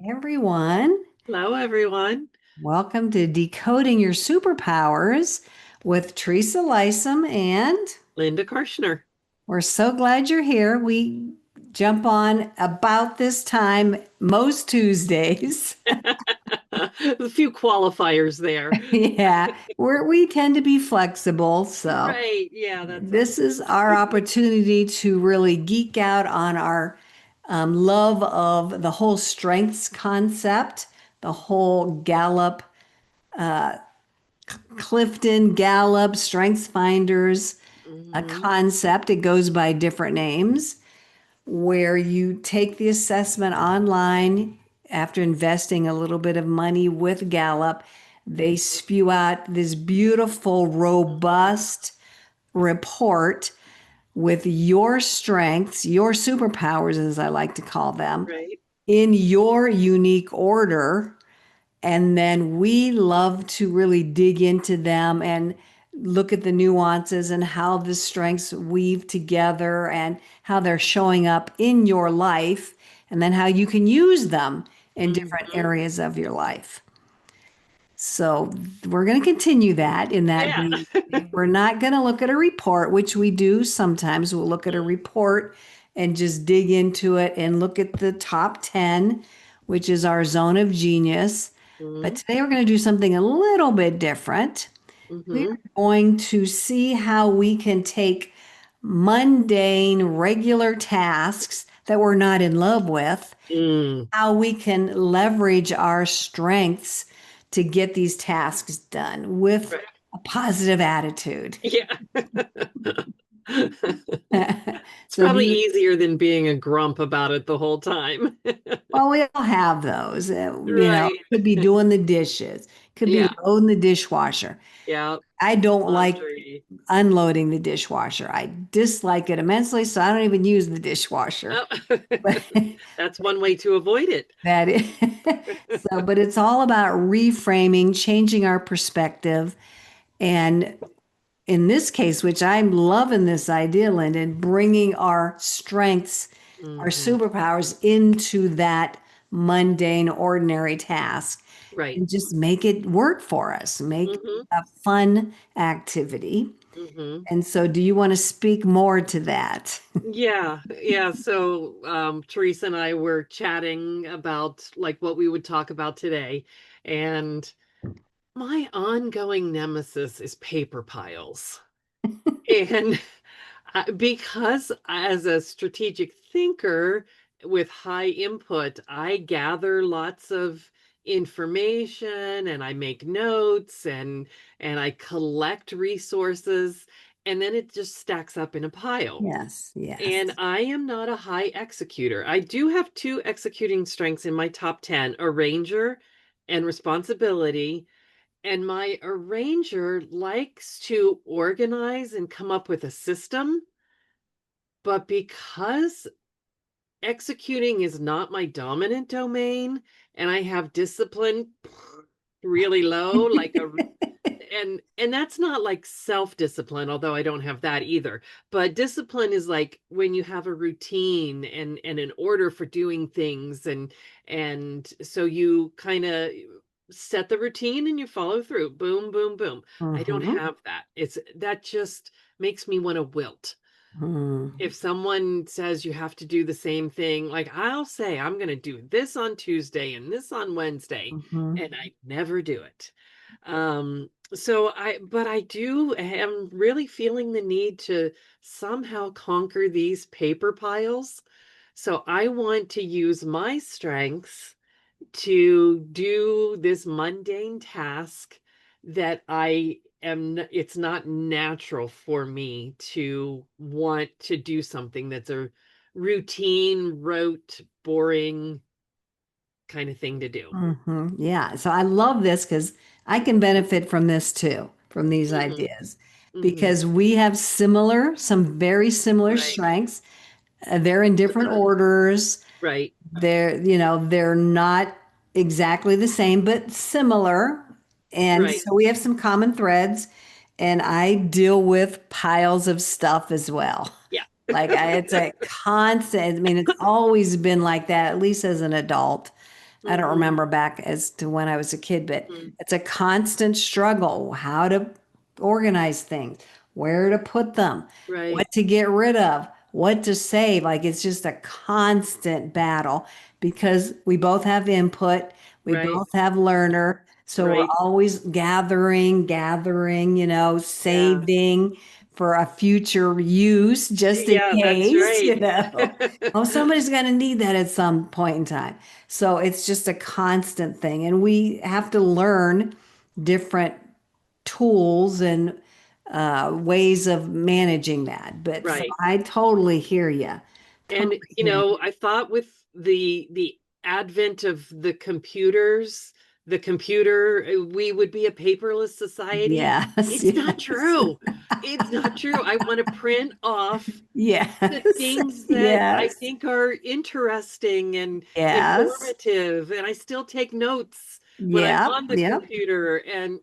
Everyone, Hello, everyone. welcome to Decoding Your Superpowers with Teresa Lysam, and Linda Karshner. we're so glad you're here. We jump on about this time most Tuesdays. A few qualifiers there. Yeah, we tend to be flexible, so Right. Yeah, that's this awesome. is our opportunity to really geek out on our love of the whole strengths concept, the whole Gallup Clifton, Gallup, Strengths Finders, a Hmm. concept. It goes by different names, where you take the assessment online after investing a little bit of money with Gallup. They spew out this beautiful, robust report with your strengths, your superpowers, as I like to call them, Right. in your unique order, and then we love to really dig into them and look at the nuances and how the strengths weave together and how they're showing up in your life, and then how you can use them in different Hmm. areas of your life. So we're going to continue that in that Yeah. we we're not going to look at a report, which we do sometimes. We'll look at a report and just dig into it and look at the top 10, which is our zone of genius. But Hmm. today we're going to do something a little bit different. We're Hmm. going to see how we can take mundane, regular tasks that we're not in love with, Mm. how we can leverage our strengths to get these tasks done with Right. a positive attitude. Yeah. It's So do probably you, easier than being a grump about it the whole time. well, we all have those. Right. Could be doing the dishes, could be Yeah. loading the dishwasher. Yeah. I don't like Laundry. unloading the dishwasher. I dislike it immensely, so I don't even use the dishwasher. Oh. But That's one way to avoid it. that is, but it's all about reframing, changing our perspective. And in this case, which I'm loving this idea, Lyndon, bringing our strengths, our Hmm. superpowers into that mundane, ordinary task Right. and just make it work for us, make Hmm. a fun activity. Hmm. And so, do you want to speak more to that? Yeah, yeah. So Teresa and I were chatting about like what we would talk about today. And my ongoing nemesis is paper piles. And because as a strategic thinker with high input, I gather lots of information and I make notes and I collect resources and then it just stacks up in a pile. Yes, And yes. I am not a high executor. I do have two executing strengths in my top 10, arranger and responsibility. And my arranger likes to organize and come up with a system. But because executing is not my dominant domain and I have discipline really low, like a and that's not like self-discipline, although I don't have that either. But discipline is like when you have a routine and an order for doing things and so you kind of set the routine and you follow through. Boom, boom, boom. I don't Hmm. have that. It's that just makes me want to wilt. Hmm. If someone says you have to do the same thing, like I'll say I'm going to do this on Tuesday and this on Wednesday, Hmm. and I never do it. But I do am really feeling the need to somehow conquer these paper piles. So I want to use my strengths to do this mundane task that it's not natural for me to want to do something that's a routine, rote, boring kind of thing to do. Yeah. So I love this because I can benefit from this too, from these Hmm. ideas, Hmm. because we have some very similar Right. strengths. They're in different orders. Right. They're not exactly the same, but similar. And Right. so we have some common threads, and I deal with piles of stuff as well. Yeah. It's a constant, I mean, it's always been like that, at least as an adult. I don't Mm-hmm. remember back as to when I was a kid, but Mm-hmm. it's a constant struggle how to organize things, where to put them, Right. what to get rid of, what to save. Like it's just a constant battle because we both have input, we Right. both have learner. So we're Right. always gathering, Yeah. saving for a future use just in Yeah, that's case, right. Oh, somebody's going to need that at some point in time. So it's just a constant thing. And we have to learn different tools and ways of managing that. But so Right. I totally hear you. And Totally hear you. I thought with the advent of the computer, we would be a paperless society. Yes, It's not yes, true. It's not true. I want to print off the yes, things that I yes, think are interesting and yes. informative, and I still take notes when I'm Yep, on the yep. computer. And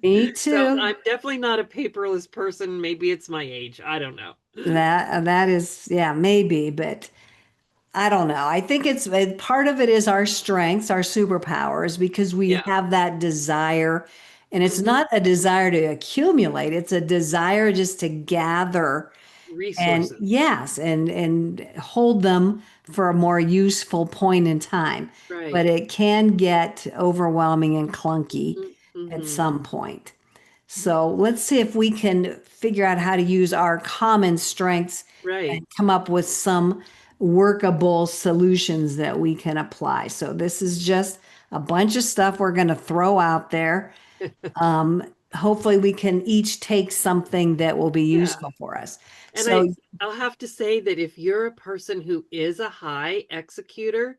Me so too. I'm definitely not a paperless person. Maybe it's my age. I don't know. That is, yeah, maybe, but I don't know. I think part of it is our strengths, our superpowers, because we Yeah. have that desire. And it's Hmm. not a desire to accumulate, it's a desire just to gather and Resources. yes, and hold them for a more useful point in time. Right. But it can get overwhelming and clunky at Mm-hmm. some point. So let's see if we can figure out how to use our common strengths and Right. come up with some workable solutions that we can apply. So this is just a bunch of stuff we're going to throw out there. Um, Hopefully we can each take something that will be Yeah. useful for us. And So I'll have to say that if you're a person who is a high executor,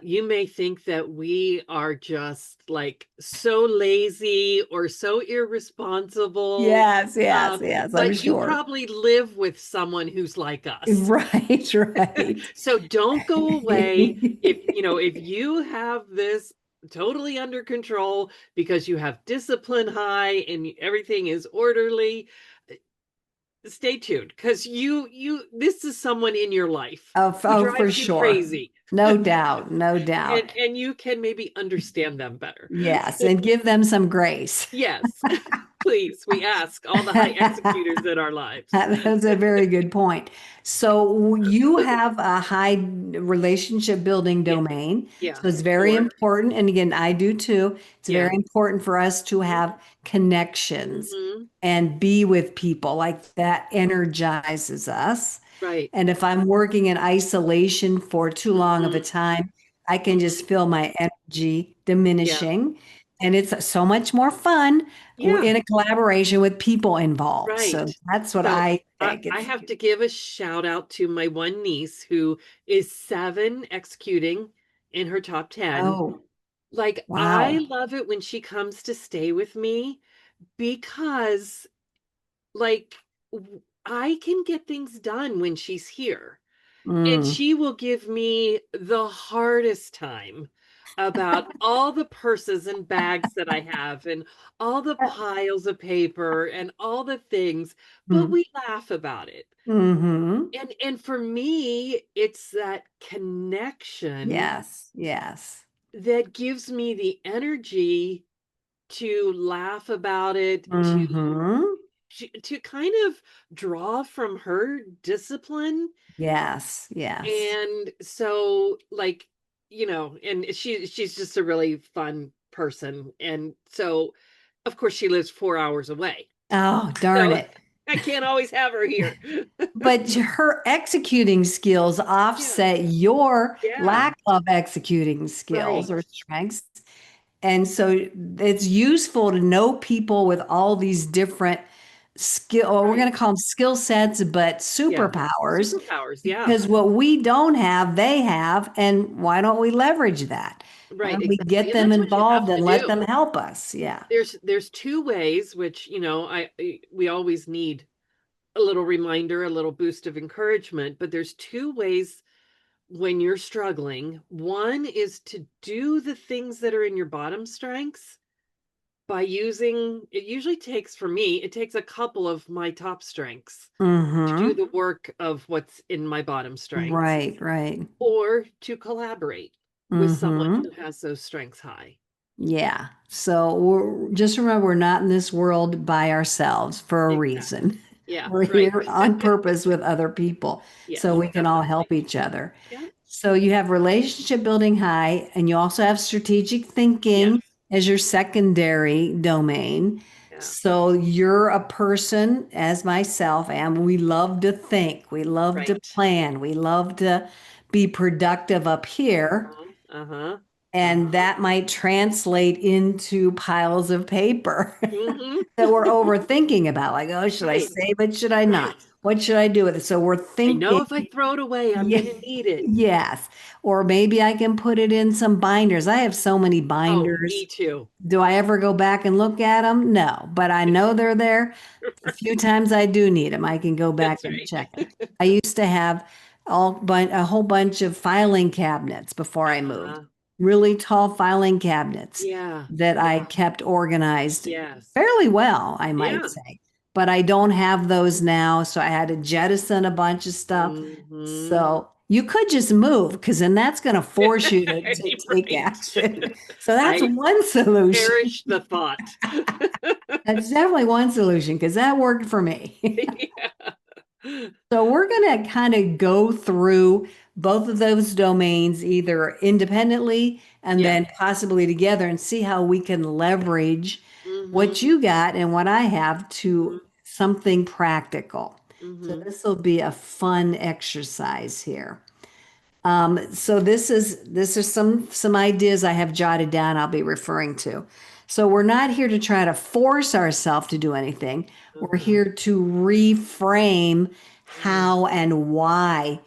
you may think that we are just like so lazy or so irresponsible. yes, yes, yes, I'm But you sure. probably live with someone who's like us. Right, right. So don't go away. If you have this totally under control because you have discipline high and everything is orderly, stay tuned because this is someone in your life Oh, who for drives you sure. crazy. No doubt, no doubt. And you can maybe understand them better. Yes, and give them some grace. Yes. Please, we ask all the high executors in our lives. That's a very good point. So you have a high relationship building Yeah. domain. Yeah. So it's very 4. important. And again, I do too. It's Yeah. very important for us to have connections Hmm. and be with people like that energizes us. Right. And if I'm working in isolation for too long of a Hmm. time, I can Hmm. just feel my energy Yeah. diminishing. And it's so much more fun Yeah. in a collaboration with people involved. So Right. that's what So I I, think. I It's, have to give a shout out to my one niece who is 7 executing in her top 10. oh, Like, I wow. love it when she comes to stay with me because, like, I can get things done when she's here. And Mm. she will give me the hardest time about all the purses and bags that I have and all the piles of paper and all the things, but Mm. we laugh about it. Hmm. And for me, it's that connection Yes, yes. that gives me the energy to laugh about it, Hmm. to kind of draw from her discipline. Yes, yes. And so, like, and she's just a really fun person. And so, of course, she lives 4 hours away. Oh, darn So it. I can't always have her here. But her executing skills Yeah. offset your Yeah. lack of executing skills Right. or strengths. And so it's useful to know people with all these different skill, or we're Right. going to call them skill sets, but Yeah. superpowers, Superpowers. Yeah. because what we don't have, they have. And why don't we leverage that? Right. And we get Exactly. And them that's what you have involved to and let do. them help us. Yeah. There's two ways, which, we always need a little reminder, a little boost of encouragement, but there's two ways when you're struggling. One is to do the things that are in your bottom strengths by using, it usually takes, for me, it takes a couple of my top strengths to do Mm-hmm. the work of what's in my bottom strengths, Right, right. or to collaborate. with someone Mm-hmm. who has those strengths high. Yeah. So just remember, we're not in this world by ourselves for a Exactly. reason. Yeah, We're right. here on purpose with other people so Yes, we can all definitely. help each other. Yeah. So you have relationship building high, and you also have strategic Yes. thinking as your secondary domain. Yeah. So you're a person, as myself am, we love to think, we love to Right. plan, we love to be productive up here. Uh-huh. Uh-huh. And Uh-huh. that might translate into piles of paper Mm-hmm. that we're overthinking about. Like, oh, should I Right. save it? Should I not? Right. What should I do with it? So we're I thinking, know if I throw it away, I'm yeah, gonna need it. yes. Or maybe I can put it in some binders. I have so many Oh, binders. me too. Do I ever go back and look at them? No, but I know they're there. The few times I do need them, I can go back That's and right. check them. I used to have a whole bunch of filing cabinets before I moved, Uh, really tall filing cabinets yeah. that I Yeah. kept organized Yes. fairly well, I might Yeah. say. But I don't have those now, so I had to jettison a bunch of stuff. Mm-hmm. So you could just move because then that's going to force you to take Right. action. So that's I one solution. perish the thought. That's definitely one solution because that worked for me. Yeah. So we're going to kind of go through both of those domains either independently and Yeah. then possibly together and see how we can leverage what Mm-hmm. you got and what I have to something practical. So Mm-hmm. this will be a fun exercise here. So this is some ideas I have jotted down I'll be referring to. So we're not here to try to force ourselves to do anything. We're Uh-huh. here to reframe Uh-huh. how and why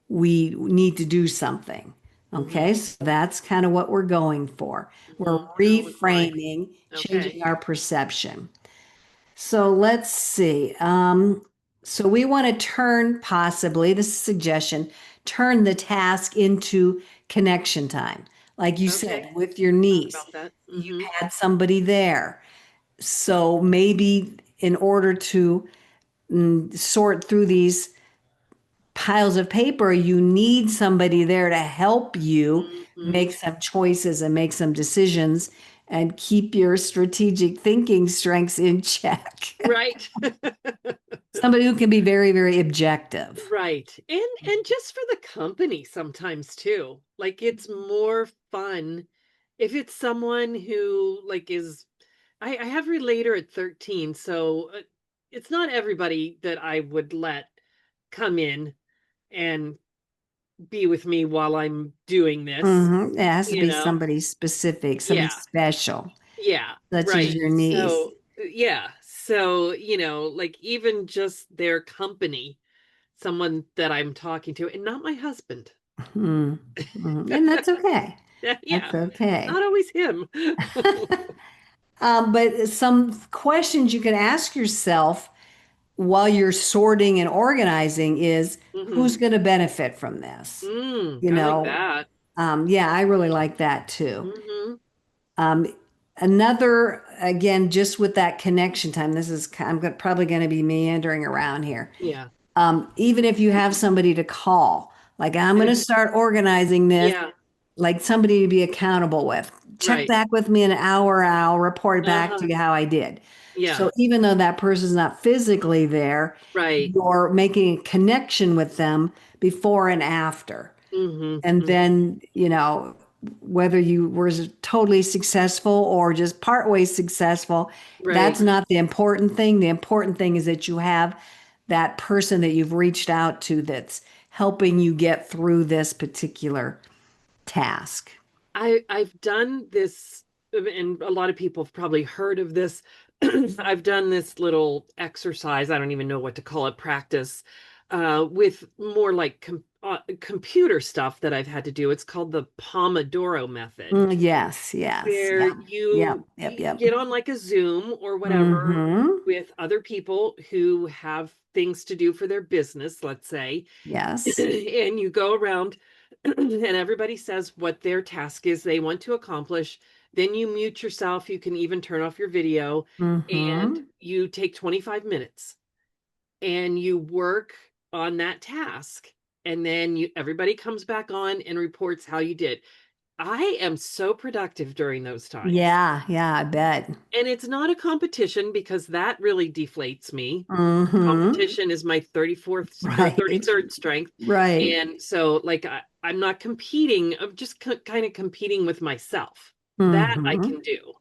we need to do something. Mm-hmm. Okay, so that's kind of what we're going for. We're Mm-hmm. How and why? reframing, Okay. changing our perception. So let's see. So we want to turn possibly, this is a suggestion, turn the task into connection time. Like you Okay. said, with your Thought niece, about that. you Mm-hmm. had somebody there. So maybe in order to sort through these piles of paper, you need somebody there to help you Mm-hmm. make some choices and make some decisions and keep your strategic thinking strengths in check. Right. Somebody who can be very, very objective. Right. And just for the company sometimes too. Like it's more fun if it's someone who like is I have relator at 13, so it's not everybody that I would let come in and be with me while I'm doing this, It has to you be know. somebody specific, somebody Yeah. special, Yeah, such as right. your niece. So, yeah. So, like even just their company, someone that I'm talking to, and not my husband. Mhm. Mhm. And that's okay. That's Yeah, it's okay. not always him. But some questions you can ask yourself while you're sorting and organizing is Hmm. who's going to benefit from this? You I like know, that. yeah, I really like that too. Hmm. Um, another, again, just with that connection time, this is, probably going to be meandering around here. Yeah. Even if you have somebody to call, like I'm going to start organizing this, Yeah, like somebody to be accountable with. Check right. back with me in an hour, I'll report back to Uh-huh. you how I did. Yeah, So even though that person's not physically there, right. you're making a connection with them before and after. Hmm. And Hmm. then, whether you were totally successful or just partway successful, that's Right. not the important thing. The important thing is that you have that person that you've reached out to that's helping you get through this particular task. I've done this, and a lot of people have probably heard of this. I've done this little exercise, I don't even know what to call it, practice, with more like computer stuff that I've had to do. It's called the Pomodoro method, Yes, yes, where yeah, yep, yep, you yep. get on like a Zoom or whatever Mm-hmm. with other people who have things to do for their business, let's say, Yes. and you go around and everybody says what their task is they want to accomplish. Then you mute yourself. You can even turn off your video and Mm-hmm. you take 25 minutes and you work on that task. And then everybody comes back on and reports how you did. I am so productive during those times. Yeah, yeah, I bet. And it's not a competition because that really deflates me. Mm-hmm. Competition is my 34th or Right. 33rd strength. Right. And so, like, I'm not competing, I'm just kind of competing with myself. That I Mm-hmm. can do.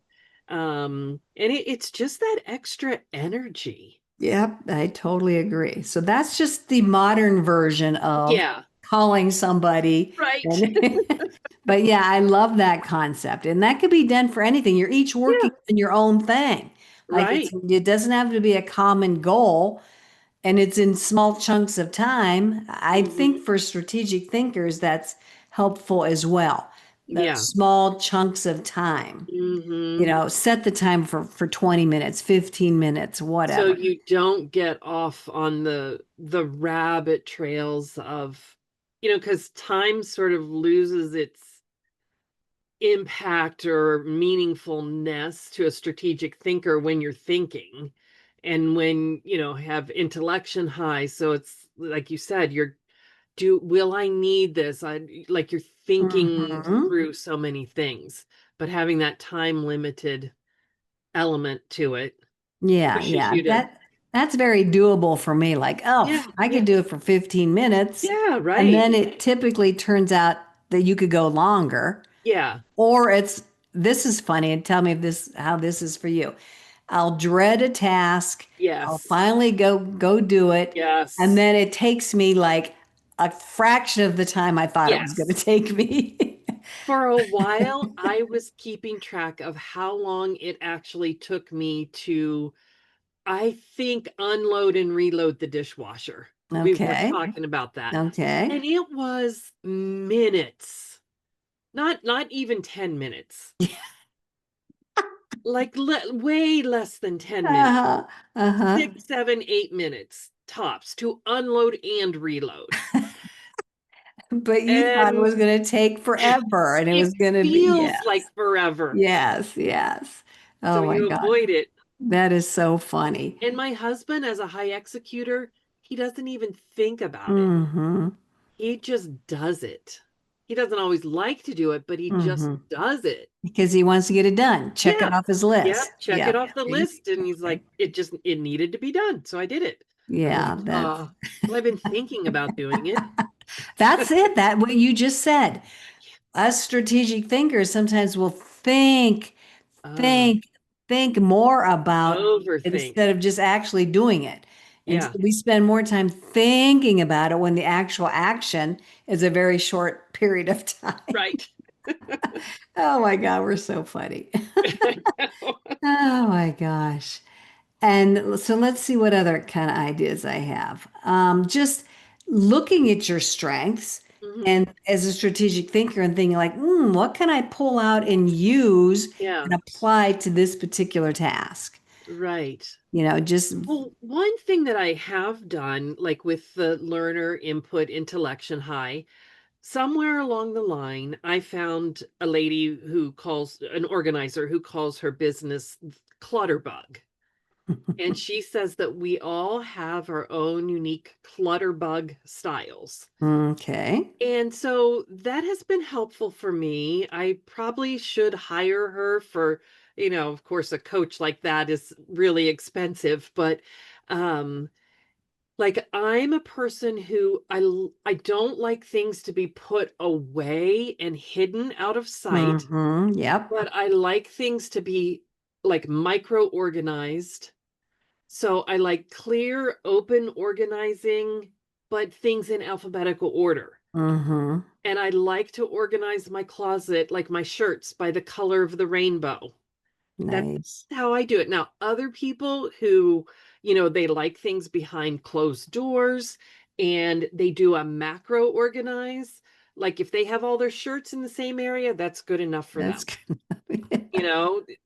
And it's just that extra energy. Yep, I totally agree. So that's just the modern version of Yeah, calling somebody. right. And but yeah, I love that concept. And that could be done for anything. You're each Yeah, working on your own thing. Like right. it doesn't have to be a common goal and it's in small chunks of time. I think Hmm. for strategic thinkers, that's helpful as well. The Yeah. small chunks of time. Hmm. Set the time for 20 minutes, 15 minutes, So whatever. you don't get off on the rabbit trails of, because time sort of loses its impact or meaningfulness to a strategic thinker when you're thinking and when have intellection high. So it's like you said, will I need this? Like you're thinking Hmm. through so many things, but having that time limited element to it Yeah, pushes yeah. you to. That's very doable for me. Like, oh, Yeah, I yeah, could do it for 15 minutes. yeah, And right. then it typically turns out that you could go longer. Yeah. Or this is funny, and tell me if this how this is for you. I'll dread a task. I'll Yes. finally go do it. And Yes. then it takes me like a fraction of the time I thought it was going to Yes. take me. For a while, I was keeping track of how long it actually took me to, I think, unload and reload the dishwasher. We were Okay. talking about that. Okay. And it was minutes, not even 10 minutes, like way less than 10 minutes, Uh-huh. Uh-huh. 6, 7, 8 minutes tops to unload and reload. But you thought it And was going to take forever and it it was going to be, feels yes, like forever. yes, yes. So Oh my you God. avoid it. That is so funny. And my husband, as a high executor, he doesn't even think about it. Mm-hmm. He just does it. He doesn't always like to do it, but he just Mm-hmm. does it. Because he wants to get it done. Check it Yeah. off his Yep. list. Check it Yep. off the See? list. And he's Okay. like, it needed to be done. So I did it. I'm like, Yeah, well, I've been thinking about doing it. that's it. That what you just said. Us strategic thinkers sometimes will Uh, think, think more about it overthink. instead of just actually doing it. And so Yeah. we spend more time thinking about it when the actual action is a very short period of time. Right. Oh my God, we're so funny. I know. Oh my gosh. And so let's see what other kind of ideas I have. Just looking at your strengths Hmm. and as a strategic thinker and thinking like, what can I pull out and use Yeah. and apply to this particular task? Right. Just Well, one thing that I have done, like with the learner input intellection high, somewhere along the line, I found a lady who calls an organizer who calls her business Clutterbug. And she says that we all have our own unique Clutterbug styles. okay. And so that has been helpful for me. I probably should hire her for, of course, a coach like that is really expensive, but um like I'm a person who I don't like things to be put away and hidden out of sight, Yep. but I like things to be like micro organized. So I like clear, open organizing, but things in alphabetical order. Mm-hmm. And I like to organize my closet, like my shirts, by the color of the rainbow. That's Nice. how I do it. Now, other people who, they like things behind closed doors and they do a macro organize, like if they have all their shirts in the same area, that's good enough for That's them, good.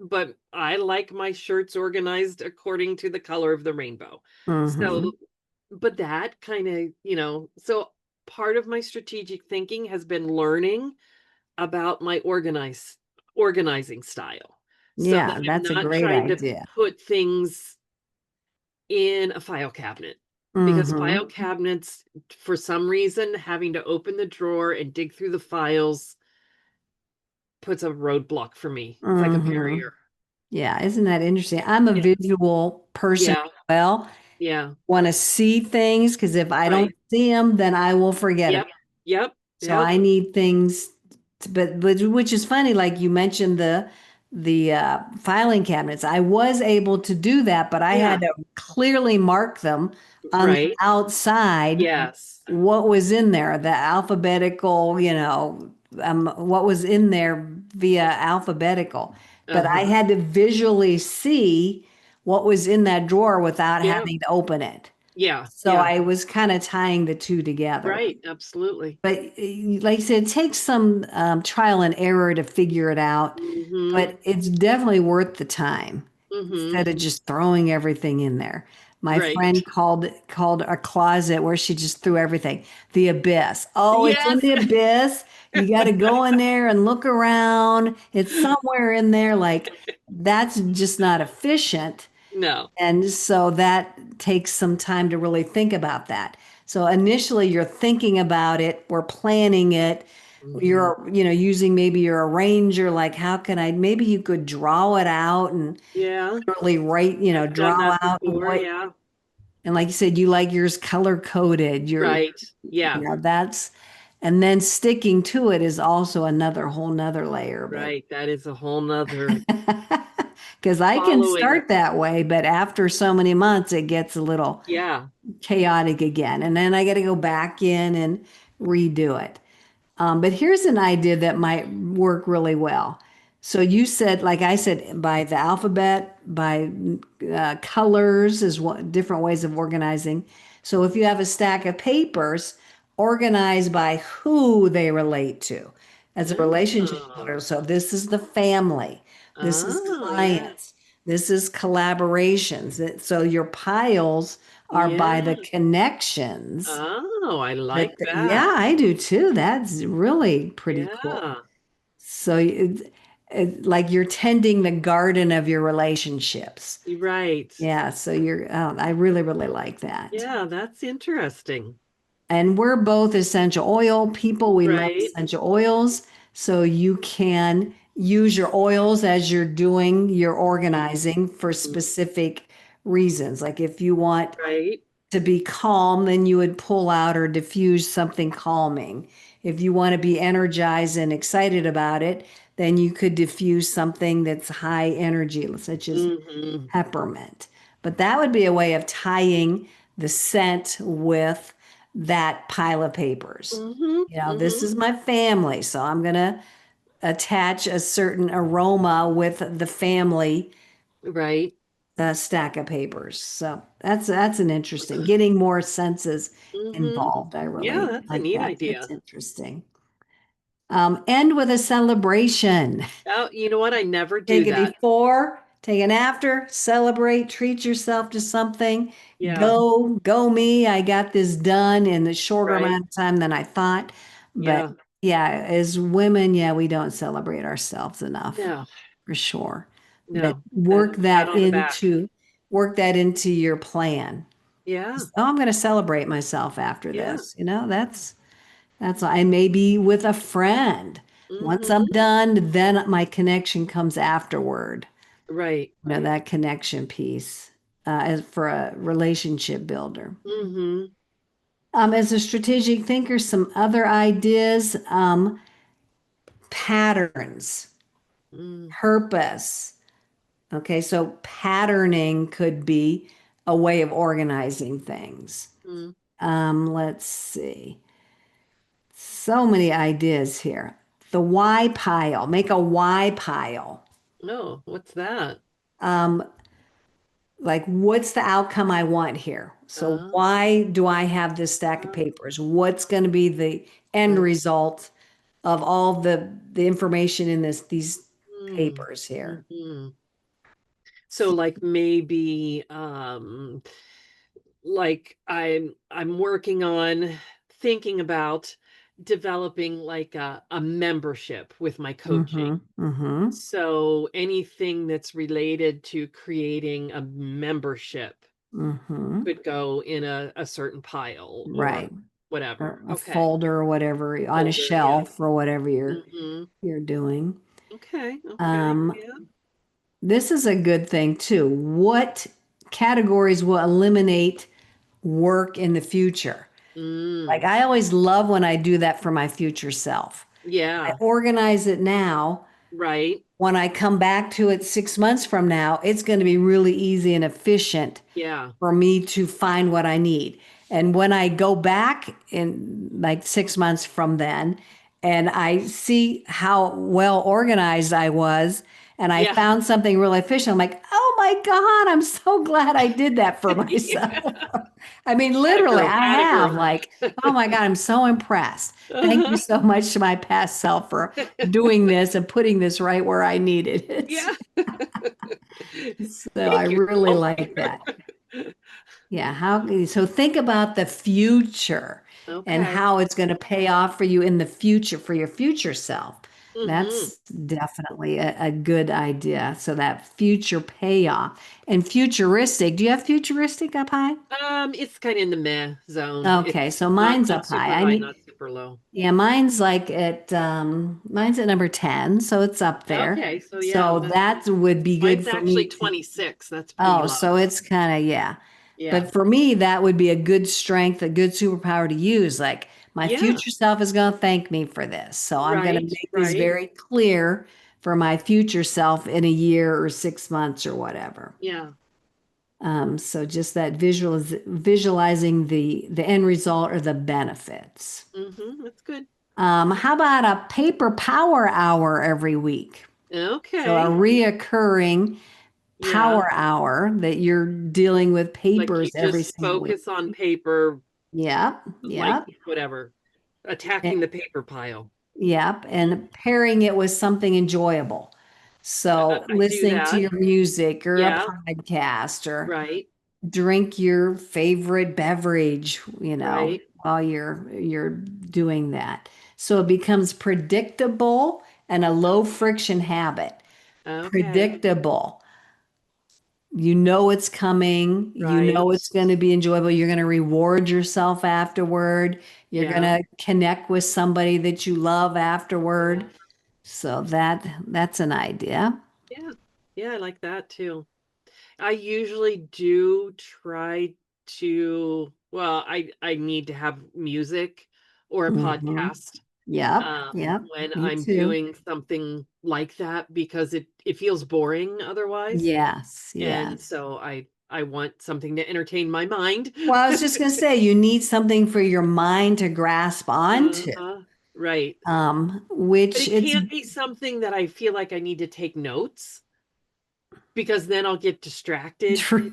but I like my shirts organized according to the color of the rainbow. Mm-hmm. So, but that kind of, so part of my strategic thinking has been learning about my organizing style so that Yeah, I'm that's a not great trying to idea. put things in a file cabinet because Mm-hmm. file cabinets, for some reason, having to open the drawer and dig through the files, puts a roadblock for me. It's like a Hmm. barrier. Yeah, isn't that interesting? I'm a Yeah. visual person Yeah. as well. Yeah. Want to see things because if I don't Right. see them, then I will forget Yep. about. Yep. So Yep. I need things, but which is funny. Like you mentioned the filing cabinets. I was able to do that, but I had Yeah. to clearly mark them on the Right. outside Yes. what was in there, the alphabetical, what was in there via alphabetical. But I Uh-huh. had to visually see what was in that drawer without Yeah. having to open it. Yeah. So Yeah. I was kind of tying the two together. Right. Absolutely. But like I said, it takes some trial and error to figure it out, Mm-hmm. but it's definitely worth the time Mm-hmm. instead of just throwing everything in there. My Right. friend called a closet where she just threw everything, the abyss. Oh, it's in Yes. the abyss. You got to go in there and look around. It's somewhere in there. Like that's just not efficient. No. And so that takes some time to really think about that. So initially you're thinking about it, we're planning it. Mm-hmm. You're, using maybe your arranger, like how can I, maybe you could draw it out and Yeah. really write, I've done draw that out before. what, Yeah. and like you said, you like yours color coded. Right. Yeah. That's, and then sticking to it is also another whole nother layer of it. Right. That is a whole nother Because I can following. start that way, but after so many months, it gets a little Yeah. chaotic again. And then I got to go back in and redo it. But here's an idea that might work really well. So you said, like I said, by the alphabet, by colors is what different ways of organizing. So if you have a stack of papers, organize by who they relate to as a relationship builder. Oh. So this is the family, this is Oh, yeah. clients, this is collaborations. So your piles are by the Yeah. connections Oh, I that, like yeah, that. I do too. That's really pretty cool. Yeah. So like you're tending the garden of your relationships. You're right. Yeah. So I really, really like that. Yeah, that's interesting. And we're both essential oil people. We love Right. essential oils. So you can use your oils as you're doing your organizing for Mhm. specific reasons. Like if you want Right. to be calm, then you would pull out or diffuse something calming. If you want to be energized and excited about it, then you could diffuse something that's high energy, such as Hmm. peppermint. But that would be a way of tying the scent with that pile of papers. Hmm. This Hmm. is my family, so I'm going to attach a certain aroma with the family Right. stack of papers. So that's an interesting, getting more senses Hmm. involved. I Yeah, really that's a like neat that. That's idea. interesting. End with a celebration. Oh, you know what? I never do Take a that. before, take an after, celebrate, treat yourself to something. Yeah. Go me. I got this done in a shorter Right. amount of time than I thought. But Yeah. yeah, as women, yeah, we don't celebrate ourselves enough No. for sure. But No. That pat on the back. work that into your plan. Yeah. Oh, I'm going to celebrate myself after Yeah. this. That's I may be with a friend. Once I'm Hmm. done, then my connection comes afterward. Right. That connection piece as for a relationship builder. Hmm. As a strategic thinker, some other ideas, patterns, Mm-hmm. purpose. Okay, so patterning could be a way of organizing things. Let's see. So many ideas here. The why pile, make a why pile. No, what's that? Um, like, what's the outcome I want here? So, Uh, why do I have this stack of papers? What's going to be the end uh, result of all the information in these mm, papers here? mhm. So like maybe like I'm working on thinking about developing like a membership with my coaching. Mm-hmm. Mm-hmm. So anything that's related to creating a membership Mm-hmm. could go in a certain pile or Right. whatever. Or a Okay. folder or whatever on a Folder, yeah. shelf or whatever you're Hmm. you're doing. Okay. Um, Yeah. this is a good thing too. What categories will eliminate work in the future? Like Mm, I always love when I do that for my future self. I yeah. organize it now. Right. When I come back to it 6 months from now, it's going to be really easy and efficient Yeah. for me to find what I need. And when I go back in like 6 months from then and I see how well organized I was and I Yeah. found something really efficient, I'm like, oh my God, I'm so glad I did that for Yeah. myself. I mean, Atta literally, girl. I Atta have girl. like, oh my God, I'm so impressed. Thank you Uh-huh. so much to my past self for doing this and putting this right where I needed it. Yeah. So I Thank you really so like that. Yeah, so think about the future much. and Okay. how it's going to pay off for you in the future for your future self. Mm-hmm. That's definitely a good idea. So that future payoff and futuristic. Do you have futuristic up high? It's kind of in the meh zone. Okay, It's so not mine's not up high. super I high, need not super low. Yeah, mine's at number 10, so it's up there. Okay, so yeah, So that would be good mine's for actually me to 26. That's pretty Oh, low. so it's kind of, yeah. Yeah. But for me, that would be a good strength, a good superpower to use. Like my Yeah. future self is going to thank me for this. So I'm going to Right, make this right. very clear for my future self in a year or 6 months or whatever. Yeah. So just that visualizing the end result or the benefits. Mm-hmm. That's good. How about a paper power hour every week? So a Okay. reoccurring Yeah. power hour that you're dealing with Like you papers every just single week. focus on paper, Yep, like yep, whatever, eh, attacking the paper pile. yep. And pairing it with something enjoyable. So I do listening to that. your music or a Yeah. podcast or Right. drink your favorite beverage, Right. while you're doing that. So it becomes predictable and a low friction habit. Okay. Predictable. You know it's coming. You Right. know it's going to be enjoyable. You're going to reward yourself afterward. You're going Yeah. to connect with somebody that you love afterward. Yeah. So that's an idea. Yeah. Yeah, I like that too. I usually do try to, well, I need to have music or a Hmm. podcast Yep. Yep. when Me I'm too. doing something like that because it feels boring otherwise. Yes. And Yes. so I want something to entertain my mind. Well, I was just going to say you need something for your mind to grasp onto, Uh-huh. Right. But which it it's can't be something that I feel like I need to take notes because then I'll get distracted true.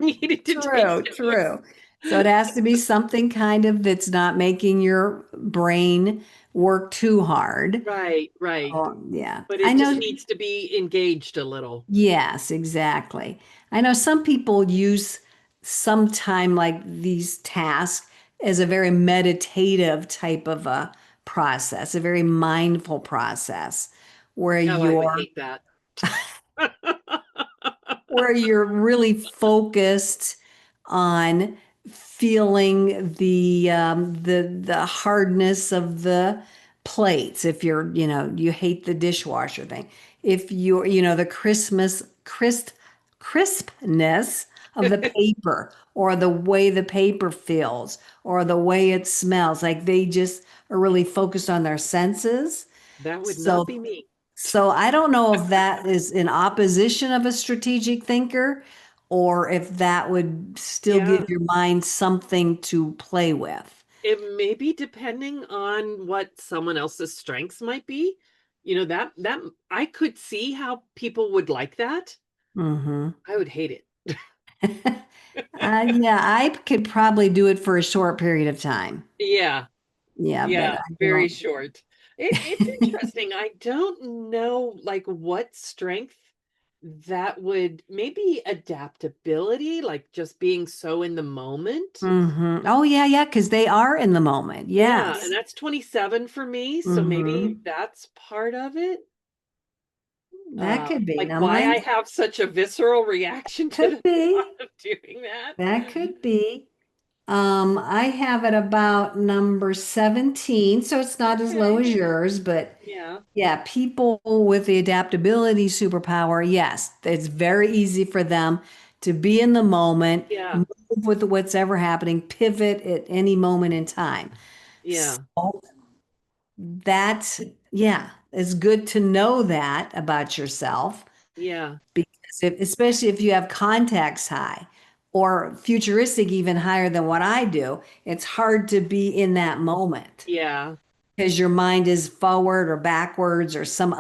needed to take True, notes. true. So it has to be something kind of that's not making your brain work too hard. Right, right. Oh, yeah. But I it just know. needs to be engaged a little. Yes, exactly. I know some people use sometime like these tasks as a very meditative type of a process, a very mindful process where Oh, I would you're hate that. where you're really focused on feeling the hardness of the plates. If you're, you hate the dishwasher thing. If you're, the crispness of the paper or the way the paper feels or the way it smells, like they just are really focused on their senses. That would not So be me. so I don't know if that is in opposition of a strategic thinker or if that would still Yeah, give your mind something to play with. it may be depending on what someone else's strengths might be. That I could see how people would like that. Hmm. I would hate it. Yeah, I could probably do it for a short period of time. Yeah, Yeah, but yeah, I very don't. short. It's interesting. I don't know like what strength that would maybe adaptability, like just being so in the moment. Hmm. Oh, yeah, yeah, because they are in the moment. Yeah, and Yes. that's 27 for me, so maybe Hmm. that's part of it. That could be. Like Now, why I mine have such a visceral reaction to could the thought be. of doing that. That could be. I have it about number 17, so it's not as low Okay. as yours, but Yeah. yeah, people with the adaptability superpower, yes, it's very easy for them to be in the moment, Yeah. move with what's ever happening, pivot at any moment in time. Yeah. So that's, yeah, it's good to know that about yourself Yeah. because especially if you have contacts high or futuristic even higher than what I do, it's hard to be in that moment Yeah. because your mind is forward or backwards or some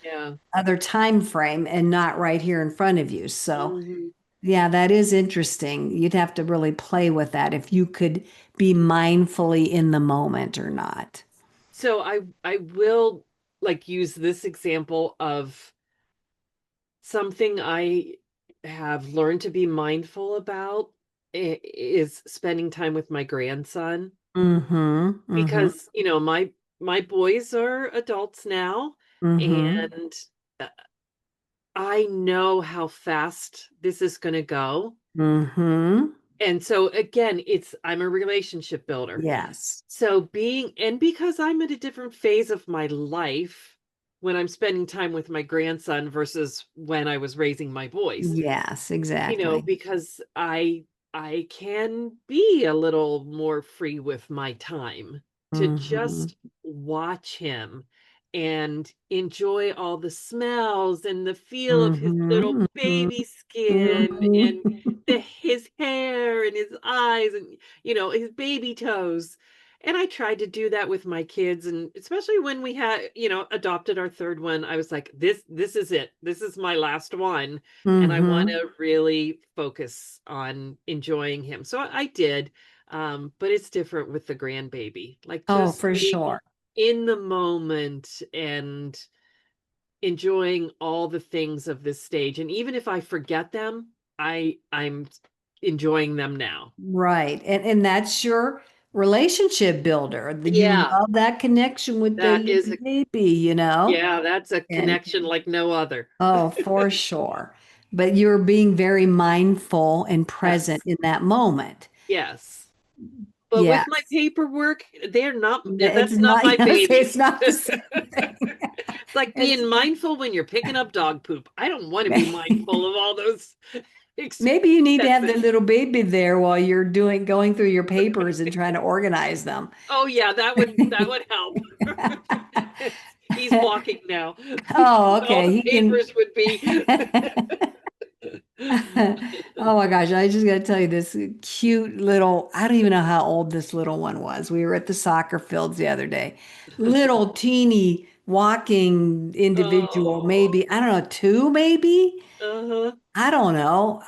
Yeah. other time frame and not right here in front of you. So, Hmm. yeah, that is interesting. You'd have to really play with that if you could be mindfully in the moment or not. So I will like use this example of something I have learned to be mindful about is spending time with my grandson Mm-hmm. Mm-hmm. because, my boys are adults now, Mm-hmm. and uh, I know how fast this is going to go. Mm-hmm. And so again, I'm a relationship builder. Yes. So because I'm at a different phase of my life when I'm spending time with my grandson versus when I was raising my boys, Yes, exactly. because I can be a little more free with my time to Mm-hmm. just watch him and enjoy all the smells and the feel of his little Mm-hmm. baby skin and Mm-hmm. his hair and his eyes and his baby toes. And I tried to do that with my kids, and especially when we had, adopted our third one, I was like, this is it. This is my last one, and I want Mm-hmm. to really focus on enjoying him. So I did, but it's different with the grandbaby. Like Oh, just for being sure. in the moment and enjoying all the things of this stage. And even if I forget them, I'm enjoying them now. Right. And that's your relationship builder. You Yeah, love that connection with the that is little a baby, you know? yeah, that's a And connection like no other. oh, for sure. But you're being very mindful and present Yes. in that moment. Yes. But with my Yes. paperwork, It's that's not not, my I was say baby. it's not the same thing. It's like It's being mindful when you're picking up dog poop. I don't want to be mindful of all those maybe you need to have the expenses. little baby there while you're going through your papers and trying to organize them. Oh yeah, that would help. He's walking now. Oh, All okay. the He can. papers would be. Oh my gosh, I just got to tell you this cute little, I don't even know how old this little one was. We were at the soccer fields the other day. Little teeny walking individual, Oh, maybe, I don't know, two maybe? uh-huh. I don't know.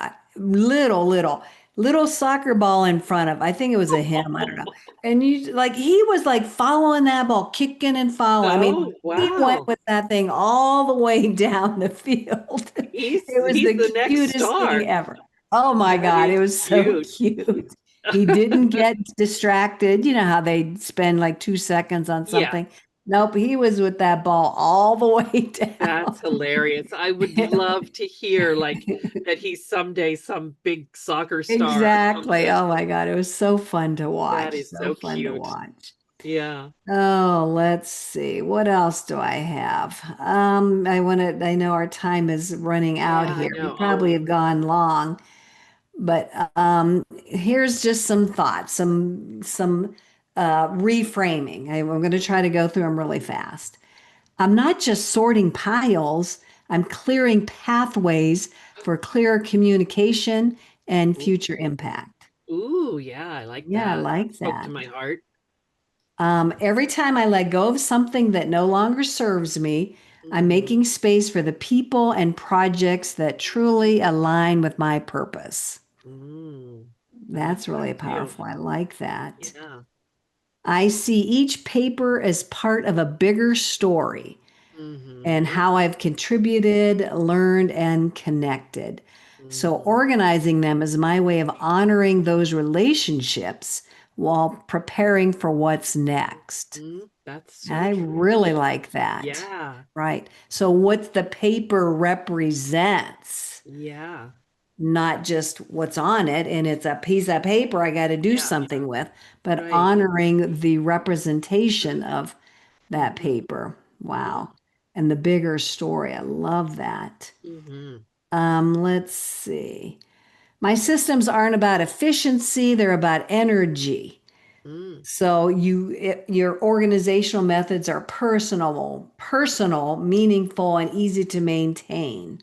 Little soccer ball in front of, I think it was a him, I don't know. And you like he was like following that ball, kicking and following. I mean, Oh, he went wow. with that thing all the way down the field. He's It was he's the the next cutest thing star. ever. Oh my That God, it is was so cute. cute. He didn't get distracted. You know how they spend like 2 seconds on Yeah. something. Nope, he was with that ball all the way That's down. hilarious. I would love to hear like that he's someday some big soccer star or Exactly. something. Oh my God. It was so fun to That watch. is So so fun to cute. watch. Yeah. Oh, let's see. What else do I have? I know our time is running out Yeah, I here. We know. probably Oh, have gone long, but here's just some thoughts, some reframing. I'm going to try to go through them really fast. I'm not just sorting piles, I'm clearing pathways for clearer communication and future ooh, impact. ooh, yeah, I like Yeah, I that. like Spoke to that. my heart. Every time I let go of something that no longer serves me, I'm Hmm. making space for the people and projects that truly align with my purpose. Mm, I like That's really that too. powerful. I like that. Yeah. I see each paper as part of a bigger story and Hmm. how I've contributed, learned, and connected. So, Hmm. organizing them is my way of honoring those relationships while preparing for what's next. That's so I really true. like that. Yeah. Right. So, what the paper represents. Yeah. not just what's on it, and it's a piece of paper I got to do Yeah. something with, but Right. honoring the representation of that Mm-hmm. paper. Mm-hmm. Wow. And the bigger story. I love that. Mm-hmm. Let's see. My systems aren't about efficiency, they're about energy. Mm. So your organizational methods are personal, meaningful, and easy to maintain.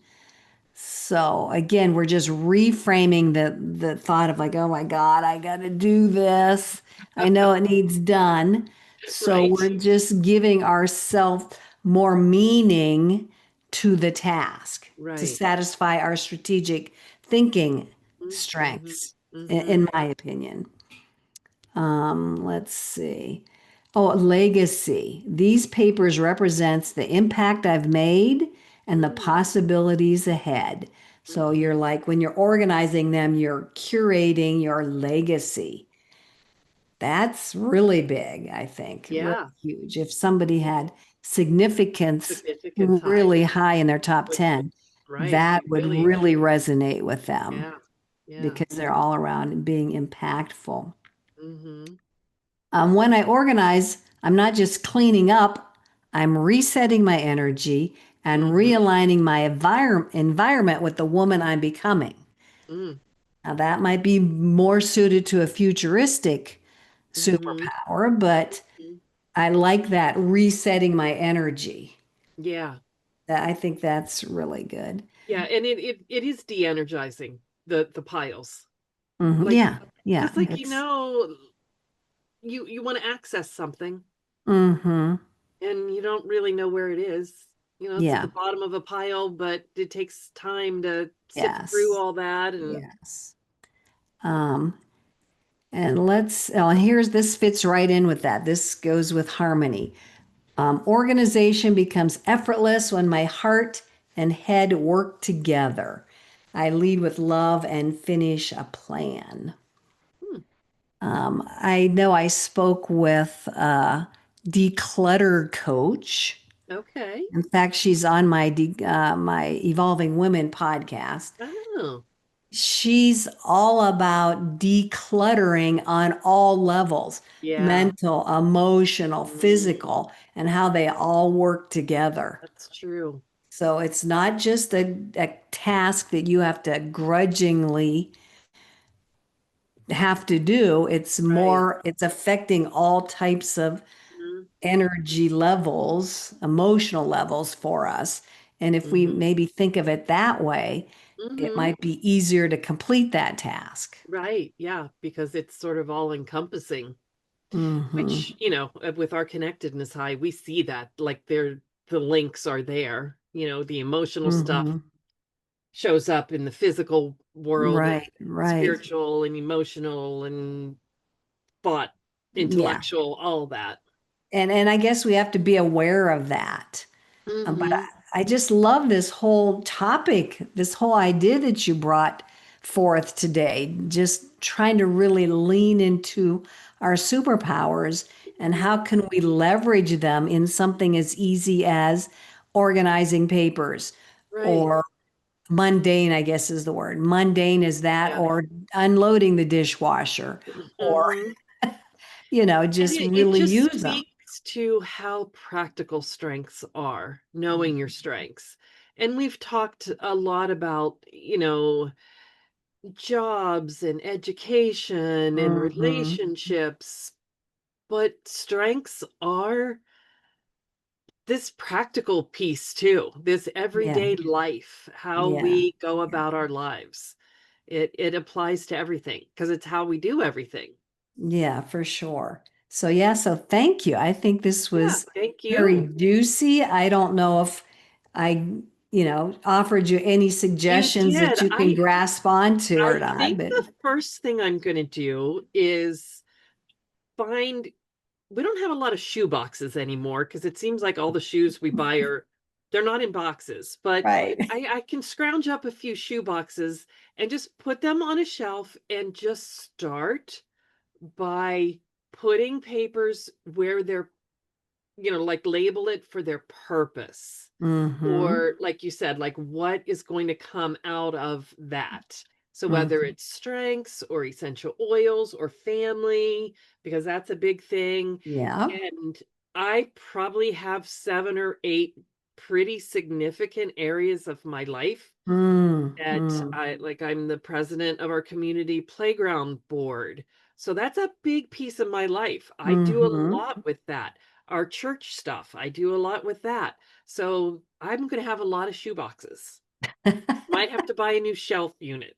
So again, we're just reframing the thought of like, oh my God, I got to do this. I know it needs done. So Right. we're just giving ourselves more meaning to the task to Right. satisfy our strategic thinking Mm-hmm. strengths, Mm-hmm. in my opinion. Let's see. Oh, legacy. These papers represents the impact I've made and the Mm-hmm. possibilities ahead. So Mm-hmm. you're like, when you're organizing them, you're curating your legacy. That's really big, I think, really Yeah. huge. If somebody had significance Significance high. really high in their top Would 10, right. that Be would really. really resonate with them Yeah. Yeah. because they're all around being impactful. Mm-hmm. When I organize, I'm not just cleaning up, I'm resetting my energy and Mm-hmm. realigning my environment with the woman I'm becoming. Mm. Now, that might be more suited to a futuristic Mm-hmm. superpower, but Mm-hmm. I like that resetting my energy. Yeah. I think that's really good. Yeah. And it is de-energizing, the piles. Mhm. Like, Yeah, yeah, because like, it's you want to access something hmm and you don't really know where it is. It's at the yeah, bottom of a pile, but it takes time to sift through yes, all that. And yes. Um, And here's this fits right in with that. This goes with harmony. Organization becomes effortless when my heart and head work together. I lead with love and finish a plan. hmm, I know I spoke with a declutter coach. okay. In fact, she's on my Evolving Women podcast. Oh, She's all about decluttering on all levels, yeah. mental, emotional, Mm, physical, and how they all work together. that's true. So it's not just a task that you have to grudgingly have to do. Right. It's affecting all types of Mm-hmm. energy levels, emotional levels for us. And if we Mm-hmm. maybe think of it that way, it Mm-hmm. might be easier to complete that task. Right. Yeah. Because it's sort of all encompassing, Hmm which, with our connectedness high, we see that like the links are there. The emotional stuff hmm shows up in the physical world and Right, right. spiritual and emotional and thought, Yeah. intellectual, all that. And I guess we have to be aware of that. But Mm-hmm. I just love this whole topic, this whole idea that you brought forth today, just trying to really lean into our superpowers and Mm-hmm. how can we leverage them in something as easy as organizing papers Right. or mundane, I guess is the word. Mundane is that, Yeah. or unloading the dishwasher, or, Mm-hmm. And just it really just use them. speaks to how practical strengths are, knowing your strengths. And we've talked a lot about, jobs and education and Hmm relationships, but strengths are this practical piece too, this Yeah, everyday life, how yeah, we go yeah. about our lives. It applies to everything because it's how we do everything. Yeah, for sure. So yeah, so thank you. I think this Yeah, was thank very you. juicy. I don't know if I, offered you any You suggestions that did. you can grasp onto or I not, think but the first thing I'm going to do is find we don't have a lot of shoe boxes anymore because it seems like all the shoes we buy they're not in boxes, but right. I can scrounge up a few shoe boxes and just put them on a shelf and just start by putting papers where they're like label it for their purpose. Mm-hmm. Or like you said, like what is going to come out of that? So whether Mm-hmm. it's strengths or essential oils or family, because that's a big thing. Yeah. And I probably have 7 or 8 pretty significant areas of my life that Mm-hmm. I'm the president of our community playground board. So that's a big piece of my life. I do a Mm-hmm. lot with that. Our church stuff, I do a lot with that. So I'm going to have a lot of shoe boxes. Might have to buy a new shelf unit.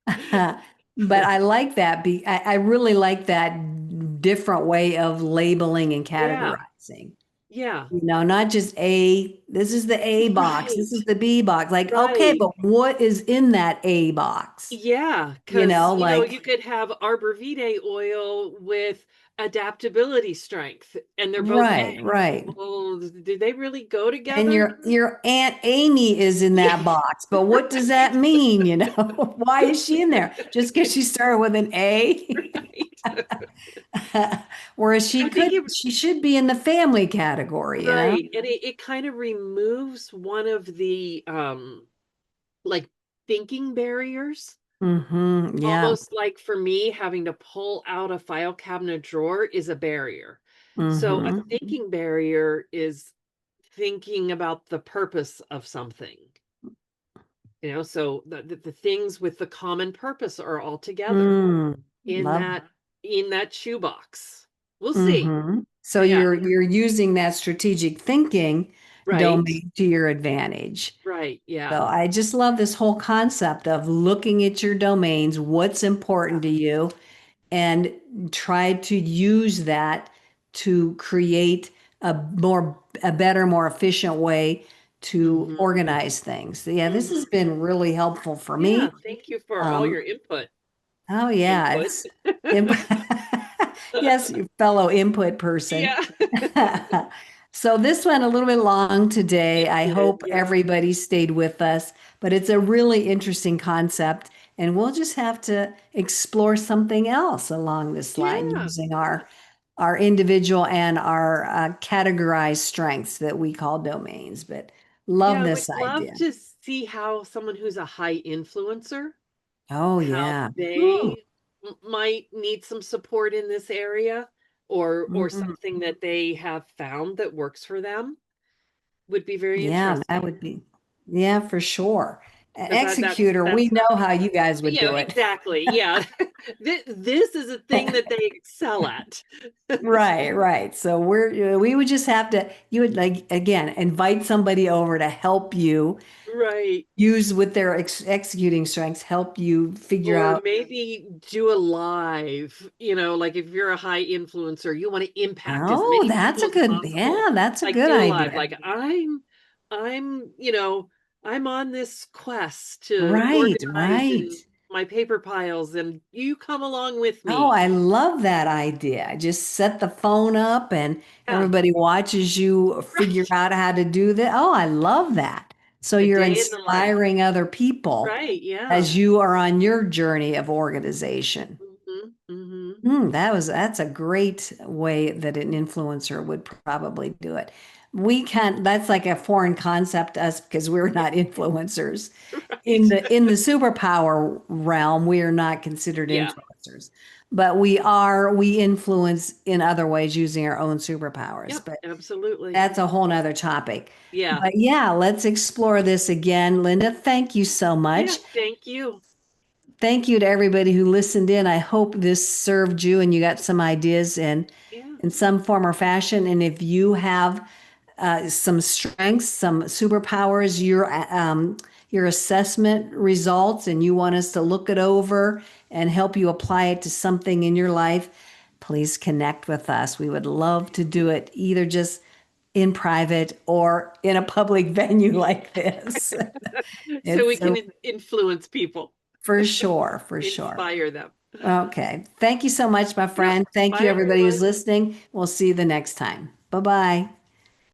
But I like that. I really like that different way of labeling and Yeah. categorizing. Yeah. Not just this is the A box, this is Right. the B box. Like, okay, Right. but what is in that A box? Yeah, because you Like, could have arbor vitae oil with adaptability strength, and they're both A. right, right. Well, do they really go And together? your Aunt Amy is in Yeah, that box, but what does that mean? Why is she in there? Just because she started with an A? right. Whereas I think it she should be in the family category? right, and it kind of removes one of the like thinking barriers. Mm-hmm. Yeah. Almost like for me, having to pull out a file cabinet drawer is a barrier. So a Mm-hmm. thinking barrier is thinking about the purpose of something. So the things with the common purpose are all together Mm. in Love. that shoebox. We'll see. Mm-hmm. So Yeah, you're using that strategic thinking right. domain to your advantage. Right. So Yeah. I just love this whole concept of looking at your domains, what's important to you, and try to use that to create a better, more efficient way to Hmm. organize things. Yeah, this has Hmm. been really helpful for Yeah. me. Thank you for all Um, your input. oh yeah, Input. it's imp- yes, you fellow input person. Yeah. So this went a little bit long today. It I did. hope Yeah. everybody stayed with us, but it's a really interesting concept, and we'll just have to explore something else along this line Yeah. using our individual and our categorized strengths that we call domains. But Yeah, love I would this love idea. to see how someone who's a high influencer, Oh how yeah. Whew. they might need some support in this area, or Mhm. something that they have found that works for them would be very Yeah, that interesting. would be, yeah, for sure. An Because executor, we that's know not how you guys would yeah, do it. exactly. Yeah. This is a thing that they excel at. Right, right. So we would just have to, you would like, again, invite somebody over to help you Right. use with their executing strengths, help you figure Or out, maybe do a live, like if you're a high influencer, you want to impact as oh, many that's people a as good, possible. yeah, that's a Like good do a live, idea. like I'm on this quest to Right, organize right. in my paper piles and you come along with Oh, me. I love that idea. Just set the phone up and Yeah, everybody watches you figure right. out how to do that. Oh, I love that. So A you're day in the life. inspiring other people Right, yeah. as you are on your journey of organization. Hmm. Hmm. That's a great way that an influencer would probably do it. We can't, that's like a foreign concept to us because we're not influencers. Right. In the superpower realm, we are not considered Yeah. influencers, but we influence in other ways using our own superpowers. Yep, But absolutely. that's a whole nother topic. Yeah. But yeah, let's explore this again. Linda, thank you so Yeah, much. thank you. Thank you to everybody who listened in. I hope this served you and you got some ideas Yeah. in some form or fashion. And if you have some strengths, some superpowers, your assessment results, and you want us to look it over and help you apply it to something in your life, please connect with us. We would love to do it either just in private or in a public venue like this. So we It's can so influence people, for sure, for sure. inspire them. Okay. Thank you so much, my Yep. friend. Thank Bye, you, everybody who's everyone. listening. We'll see you the next time. Bye bye.